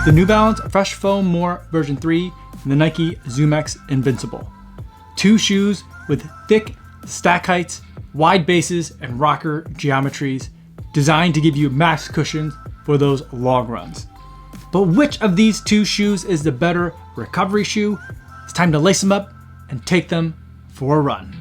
the New Balance Fresh Foam More version 3 and the Nike Zoom X Invincible. Two shoes with thick stack heights, wide bases, and rocker geometries designed to give you max cushions for those long runs. But which of these two shoes is the better recovery shoe? It's time to lace them up and take them for a run.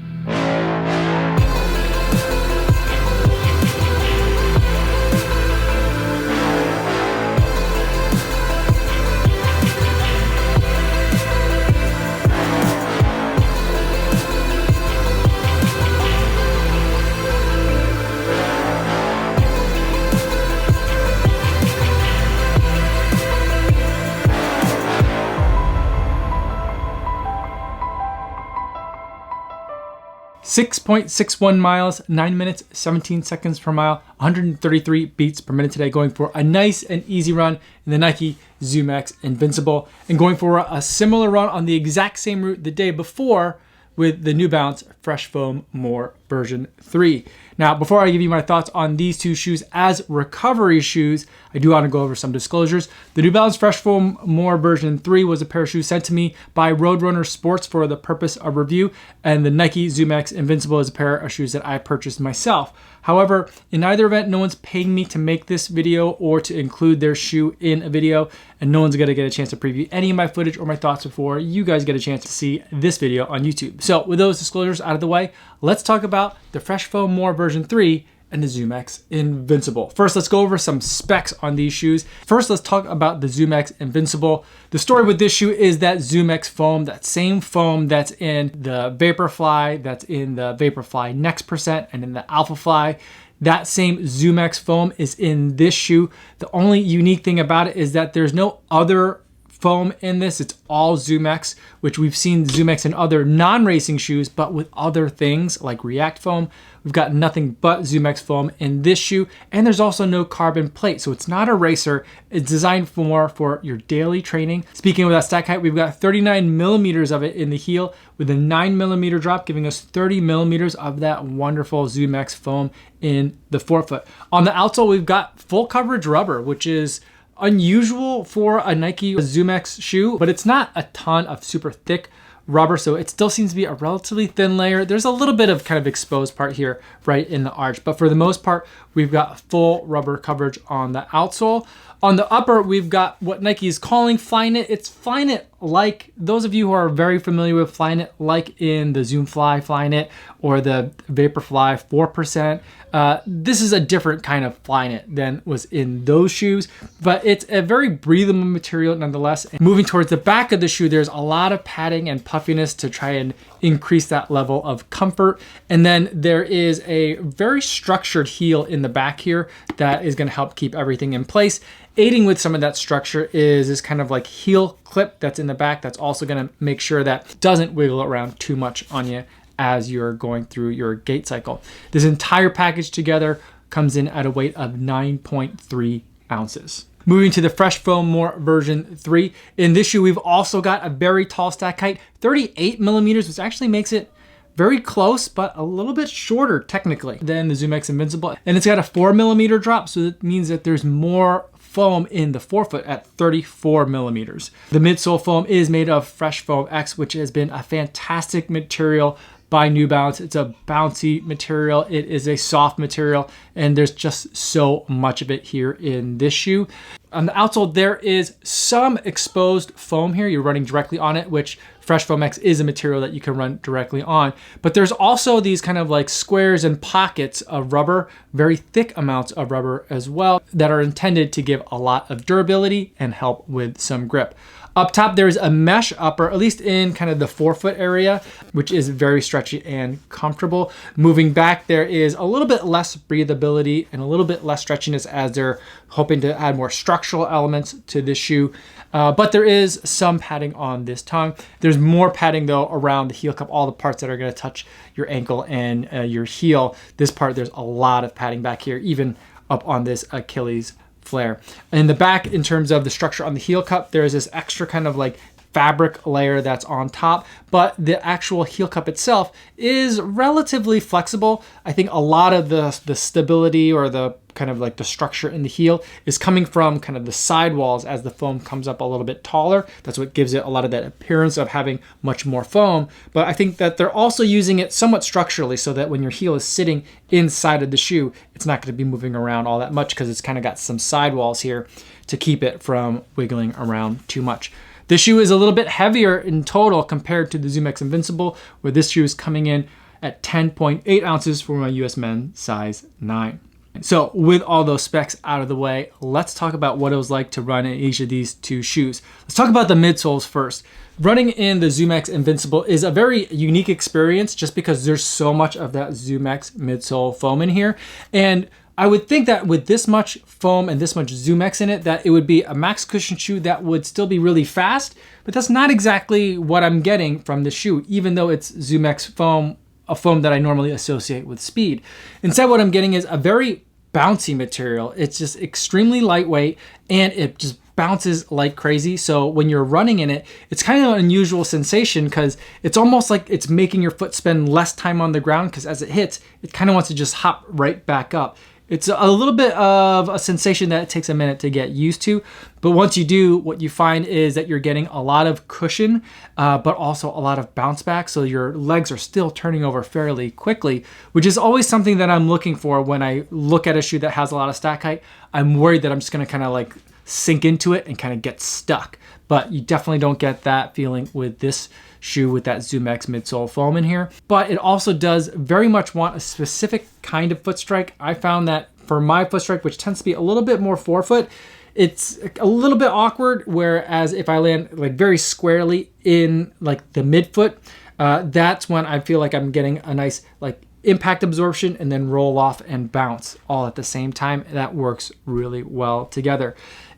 .61 miles, 9 minutes, 17 seconds per mile, 133 beats per minute today, going for a nice and easy run in the Nike Zoom X Invincible, and going for a similar run on the exact same route the day before with the New Balance Fresh Foam More version 3. Now, before I give you my thoughts on these two shoes as recovery shoes, I do want to go over some disclosures. The New Balance Fresh Foam More version 3 was a pair of shoes sent to me by Roadrunner Sports for the purpose of review, and the Nike Zoom X Invincible is a pair of shoes that I purchased myself. However, in either event, no one's paying me to make this video or to include their shoe in a video, and no one's gonna get a chance to preview any of my footage or my thoughts before you guys get a chance to see this video on YouTube. So with those disclosures out of the way, let's talk about the Fresh Foam More version 3 and the Zoom X Invincible. First, let's go over some specs on these shoes. First, let's talk about the Zoom X Invincible. The story with this shoe is that Zoom X foam, that same foam that's in the Vaporfly, that's in the Vaporfly Next Percent, and in the Alphafly, that same Zoom X foam is in this shoe. The only unique thing about it is that there's no other foam in this. It's all Zoom X, which we've seen Zoom X in other non-racing shoes, but with other things like React foam. We've got nothing but Zoom X foam in this shoe, and there's also no carbon plate, so it's not a racer. It's designed more for your daily training. Speaking of that stack height, we've got 39 millimeters of it in the heel with a 9 millimeter drop, giving us 30 millimeters of that wonderful Zoom X foam in the forefoot. On the outsole, we've got full coverage rubber, which is unusual for a Nike Zoom X shoe, but it's not a ton of super thick rubber, so it still seems to be a relatively thin layer. There's a little bit of kind of exposed part here right in the arch, but for the most part, we've got full rubber coverage on the outsole. On the upper, we've got what Nike is calling Flyknit. It's Flyknit like, those of you who are very familiar with Flyknit, like in the Zoom Fly Flyknit or the Vaporfly 4%. This is a different kind of Flyknit than was in those shoes, but it's a very breathable material nonetheless. And moving towards the back of the shoe, there's a lot of padding and puffiness to try and increase that level of comfort. And then there is a very structured heel in the back here that is going to help keep everything in place. Aiding with some of that structure is this kind of like heel clip that's in the back that's also going to make sure that doesn't wiggle around too much on you as you're going through your gait cycle. This entire package together comes in at a weight of 9.3 ounces. Moving to the Fresh Foam More version 3. In this shoe, we've also got a very tall stack height, 38 millimeters, which actually makes it very close, but a little bit shorter technically than the Zoom X Invincible. And it's got a 4 millimeter drop, so that means that there's more foam in the forefoot at 34 millimeters. The midsole foam is made of Fresh Foam X, which has been a fantastic material by New Balance. It's a bouncy material. It is a soft material, and there's just so much of it here in this shoe. On the outsole, there is some exposed foam here. You're running directly on it, which Fresh Foam X is a material that you can run directly on. But there's also these kind of like squares and pockets of rubber, very thick amounts of rubber as well, that are intended to give a lot of durability and help with some grip. Up top, there's a mesh upper, at least in kind of the forefoot area, which is very stretchy and comfortable. Moving back, there is a little bit less breathability and a little bit less stretchiness as they're hoping to add more structural elements to this shoe. But there is some padding on this tongue. There's more padding though around the heel cup, all the parts that are gonna touch your ankle and your heel. This part, there's a lot of padding back here, even up on this Achilles flare. In the back, in terms of the structure on the heel cup, there's this extra kind of like fabric layer that's on top, but the actual heel cup itself is relatively flexible. I think a lot of the stability or the kind of like the structure in the heel is coming from kind of the sidewalls as the foam comes up a little bit taller. That's what gives it a lot of that appearance of having much more foam. But I think that they're also using it somewhat structurally so that when your heel is sitting inside of the shoe, it's not going to be moving around all that much because it's kind of got some sidewalls here to keep it from wiggling around too much. This shoe is a little bit heavier in total compared to the Zoom X Invincible, where this shoe is coming in at 10.8 ounces for my US men's size 9. So with all those specs out of the way, let's talk about what it was like to run in each of these two shoes. Let's talk about the midsoles first. Running in the Zoom X Invincible is a very unique experience just because there's so much of that Zoom X midsole foam in here. And I would think that with this much foam and this much Zoom X in it, that it would be a max cushion shoe that would still be really fast, but that's not exactly what I'm getting from the shoe, even though it's Zoom X foam, a foam that I normally associate with speed. Instead, what I'm getting is a very bouncy material. It's just extremely lightweight and it just bounces like crazy. So when you're running in it, it's kind of an unusual sensation because it's almost like it's making your foot spend less time on the ground because as it hits, it kind of wants to just hop right back up. It's a little bit of a sensation that it takes a minute to get used to, but once you do, what you find is that you're getting a lot of cushion, but also a lot of bounce back, so your legs are still turning over fairly quickly, which is always something that I'm looking for when I look at a shoe that has a lot of stack height. I'm worried that I'm just gonna kind of like sink into it and kind of get stuck, but you definitely don't get that feeling with this shoe with that Zoom X midsole foam in here. But it also does very much want a specific kind of foot strike. I found that for my foot strike, which tends to be a little bit more forefoot, it's a little bit awkward, whereas if I land like very squarely in like the midfoot, that's when I feel like I'm getting a nice like impact absorption and then roll off and bounce all at the same time. That works really well together.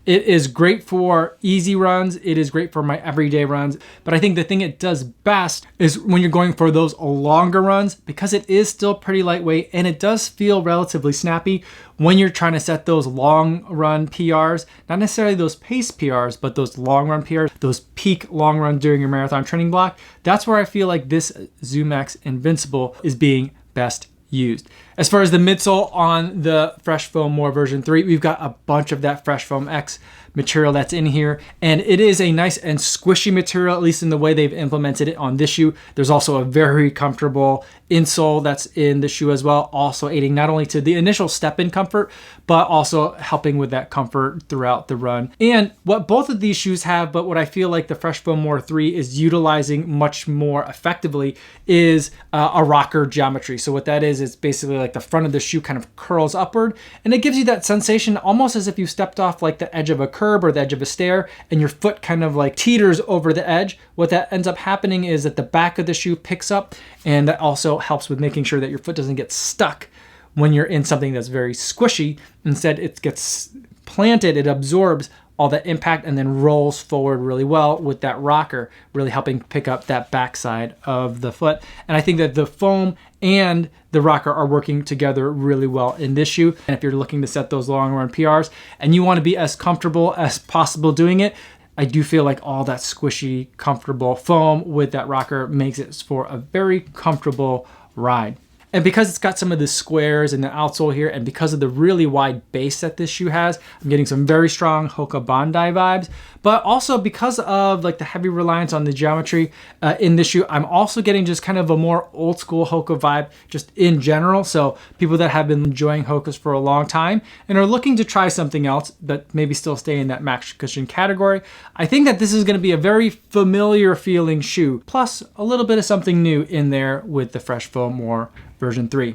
It is great for easy runs. It is great for my everyday runs. But I think the thing it does best is when you're going for those longer runs, because it is still pretty lightweight and it does feel relatively snappy when you're trying to set those long run PRs, not necessarily those pace PRs, but those long run PRs, those peak long runs during your marathon training block. That's where I feel like this Zoom X Invincible is being best used. As far as the midsole on the Fresh Foam More version 3, we've got a bunch of that Fresh Foam X material that's in here, and it is a nice and squishy material, at least in the way they've implemented it on this shoe. There's also a very comfortable insole that's in the shoe as well, also aiding not only to the initial step-in comfort, but also helping with that comfort throughout the run. And what both of these shoes have, but what I feel like the Fresh Foam More 3 is utilizing much more effectively, is a rocker geometry. So what that is, it's basically like the front of the shoe kind of curls upward, and it gives you that sensation almost as if you stepped off like the edge of a curb or the edge of a stair and your foot kind of like teeters over the edge. What that ends up happening is that the back of the shoe picks up, and that also helps with making sure that your foot doesn't get stuck when you're in something that's very squishy. Instead, it gets planted, it absorbs all that impact and then rolls forward really well with that rocker, really helping pick up that backside of the foot. And I think that the foam and the rocker are working together really well in this shoe. And if you're looking to set those long run PRs and you want to be as comfortable as possible doing it, I do feel like all that squishy, comfortable foam with that rocker makes it for a very comfortable ride. And because it's got some of the squares in the outsole here, and because of the really wide base that this shoe has, I'm getting some very strong Hoka Bondi vibes. But also because of like the heavy reliance on the geometry in this shoe, I'm also getting just kind of a more old school Hoka vibe just in general. So people that have been enjoying Hokas for a long time and are looking to try something else, but maybe still stay in that max cushion category, I think that this is going to be a very familiar feeling shoe, plus a little bit of something new in there with the Fresh Foam More version 3.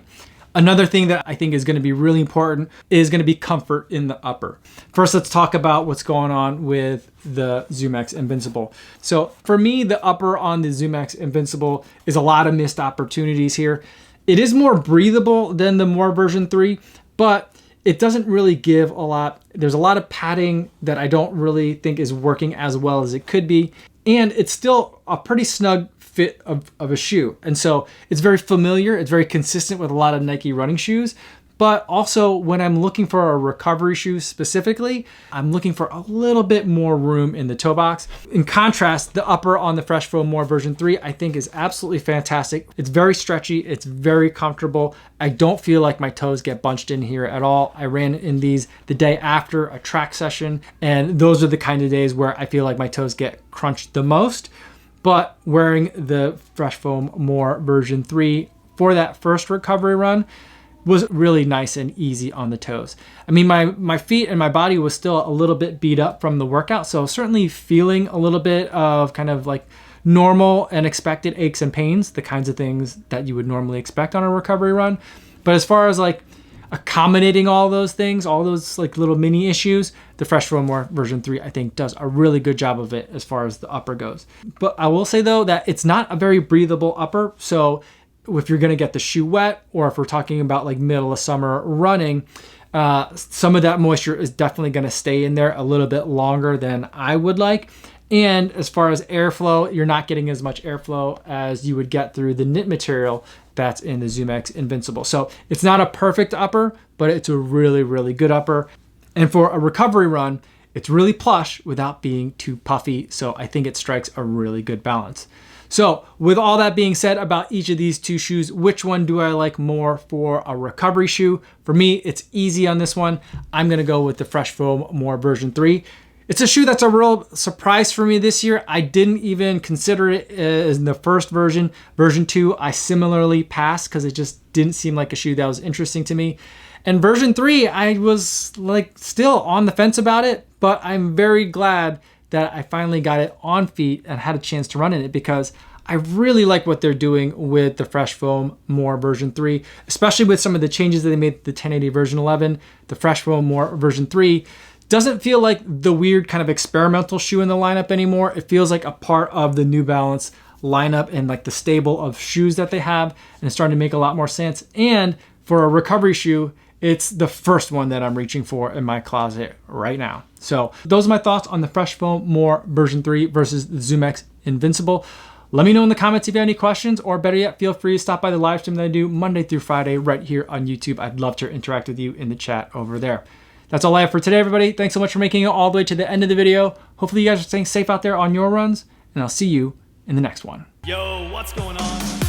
Another thing that I think is going to be really important is going to be comfort in the upper. First, let's talk about what's going on with the Zoom X Invincible. So for me, the upper on the Zoom X Invincible is a lot of missed opportunities here. It is more breathable than the More version 3, but it doesn't really give a lot. There's a lot of padding that I don't really think is working as well as it could be. And it's still a pretty snug fit of a shoe. And so it's very familiar. It's very consistent with a lot of Nike running shoes, But also when I'm looking for a recovery shoe specifically, I'm looking for a little bit more room in the toe box. In contrast, the upper on the Fresh Foam More version 3, I think is absolutely fantastic. It's very stretchy, it's very comfortable. I don't feel like my toes get bunched in here at all. I ran in these the day after a track session, and those are the kind of days where I feel like my toes get crunched the most. But wearing the Fresh Foam More version 3 for that first recovery run was really nice and easy on the toes. I mean, my feet and my body was still a little bit beat up from the workout, so certainly feeling a little bit of kind of like normal and expected aches and pains, the kinds of things that you would normally expect on a recovery run. But as far as like accommodating all those things, all those like little mini issues, the Fresh Foam More version 3, I think, does a really good job of it as far as the upper goes. But I will say though that it's not a very breathable upper, so if you're gonna get the shoe wet, or if we're talking about like middle of summer running, some of that moisture is definitely gonna stay in there a little bit longer than I would like. And as far as airflow, you're not getting as much airflow as you would get through the knit material that's in the Zoom X Invincible. So it's not a perfect upper, but it's a really, really good upper. And for a recovery run, it's really plush without being too puffy. So I think it strikes a really good balance. So with all that being said about each of these two shoes, which one do I like more for a recovery shoe? For me, it's easy on this one. I'm gonna go with the Fresh Foam More version 3. It's a shoe that's a real surprise for me this year. I didn't even consider it in the first version. Version 2, I similarly passed because it just didn't seem like a shoe that was interesting to me. And version 3, I was like still on the fence about it, but I'm very glad that I finally got it on feet and had a chance to run in it, because I really like what they're doing with the Fresh Foam More version 3, especially with some of the changes that they made to the 1080 version 11. The Fresh Foam More version 3 doesn't feel like the weird kind of experimental shoe in the lineup anymore. It feels like a part of the New Balance lineup and like the stable of shoes that they have, and it's starting to make a lot more sense. And for a recovery shoe, it's the first one that I'm reaching for in my closet right now. So those are my thoughts on the Fresh Foam More version 3 versus the Zoom X Invincible. Let me know in the comments if you have any questions, or better yet, feel free to stop by the live stream that I do Monday through Friday right here on YouTube. I'd love to interact with you in the chat over there. That's all I have for today, everybody. Thanks so much for making it all the way to the end of the video. Hopefully you guys are staying safe out there on your runs, and I'll see you in the next one. Yo, what's going on?